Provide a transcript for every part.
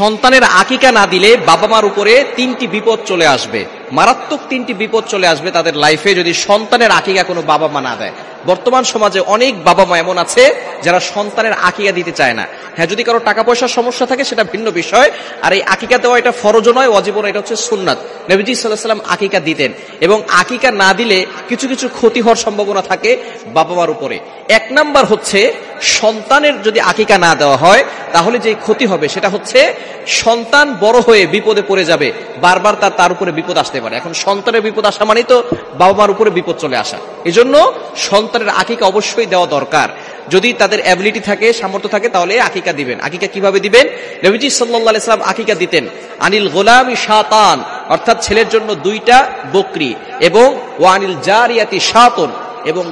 সন্তানের আকিকা না দিলে বাবা মার উপরে তিনটি বিপদ চলে আসবে, মারাত্মক তিনটি বিপদ চলে আসবে তাদের লাইফে যদি সন্তানের আকিকা কোনো বাবা মা না দেয়। বর্তমান সমাজে অনেক বাবা মা এমন আছে যারা সন্তানের আকিকা দিতে চায় না। হ্যাঁ, যদি কারো টাকা পয়সার সমস্যা থাকে সেটা ভিন্ন বিষয়, আর এই আকিকা দেওয়া এটা ফরজ নয়, ওয়াজিব নয়, এটা হচ্ছে সুন্নাত। নবীজি সাল্লাল্লাহু আলাইহি ওয়াসাল্লাম আকিকা দিতেন, এবং আকিকা না দিলে কিছু কিছু ক্ষতি হওয়ার সম্ভাবনা থাকে বাবা মার উপরে। এক নাম্বার হচ্ছে, সন্তানের যদি আকিকা না দেওয়া হয় তাহলে যে ক্ষতি হবে সেটা হচ্ছে সন্তান বড় হয়ে বিপদে পড়ে যাবে, বারবার তার উপরে বিপদ আসতে পারে। এখন সন্তানের বিপদ আসা মানে তো বাবা মার উপরে বিপদ চলে আসা। এজন্য সন্তানের আকিকা অবশ্যই দেওয়া দরকার। যদি তাদের অ্যাবিলিটি থাকে, সামর্থ্য থাকে, তাহলে আকিকা দিবেন। আকিকা কিভাবে দিবেন? নবীজি সাল্লাল্লাহু আলাইহি ওয়াসাল্লাম আকিকা দিতেন আনিল গোলামি শাতান, অর্থাৎ ছেলের জন্য 2টা বকরি, এবং ওয়ানিল জারিয়াতি শাতুন, এবং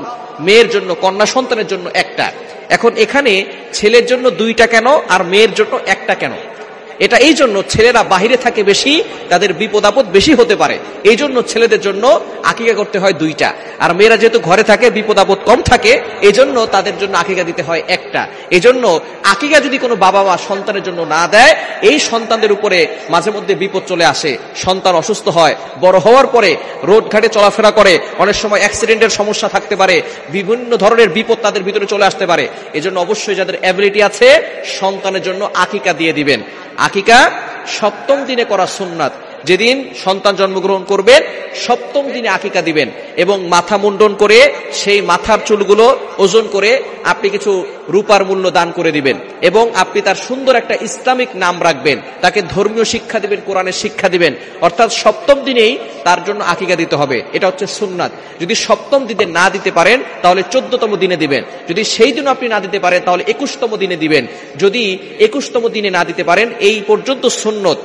মেয়ের জন্য, কন্যা সন্তানের জন্য 1টা। এখন এখানে ছেলের জন্য 2টা কেন আর মেয়ের জন্য 1টা কেন? এটা এই জন্য, ছেলেরা বাহিরে থাকে বেশি, তাদের বিপদ আপদ বেশি হতে পারে, এই জন্য ছেলেদের জন্য আকিকা করতে হয় 2টা। আর মেয়েরা যেহেতু ঘরে থাকে, বিপদ আপদ কম থাকে, এই জন্য তাদের জন্য আকিকা দিতে হয় 1টা। এই জন্য আকিকা যদি কোনো বাবা মা সন্তানের জন্য না দেয়, এই সন্তানদের উপরে মাঝে মধ্যে বিপদ চলে আসে। সন্তান অসুস্থ হয়, বড় হওয়ার পরে রোড ঘাটে চলাফেরা করে, অনেক সময় অ্যাক্সিডেন্টের সমস্যা থাকতে পারে, বিভিন্ন ধরনের বিপদ তাদের ভিতরে চলে আসতে পারে। এই জন্য অবশ্যই যাদের অ্যাবিলিটি আছে সন্তানের জন্য আকিকা দিয়ে দিবেন। আকিকা 7ম দিনে করা সুন্নাত। যেদিন সন্তান জন্মগ্রহণ করবেন 7ম দিনে আকিকা দিবেন, এবং মাথা মুন্ডন করে সেই মাথার চুলগুলো ওজন করে আপনি কিছু রূপার মূল্য দান করে দিবেন, এবং আপনি তার সুন্দর একটা ইসলামিক নাম রাখবেন, তাকে ধর্মীয় শিক্ষা দিবেন, কোরআনের শিক্ষা দিবেন। অর্থাৎ 7ম দিনেই তার জন্য আকিকা দিতে হবে, এটা হচ্ছে সুন্নাত। যদি 7ম দিনে না দিতে পারেন তাহলে 14তম দিনে দিবেন। যদি সেই দিনও আপনি না দিতে পারেন তাহলে 21তম দিনে দিবেন। যদি 21তম দিনে না দিতে পারেন, এই পর্যন্ত সুন্নত।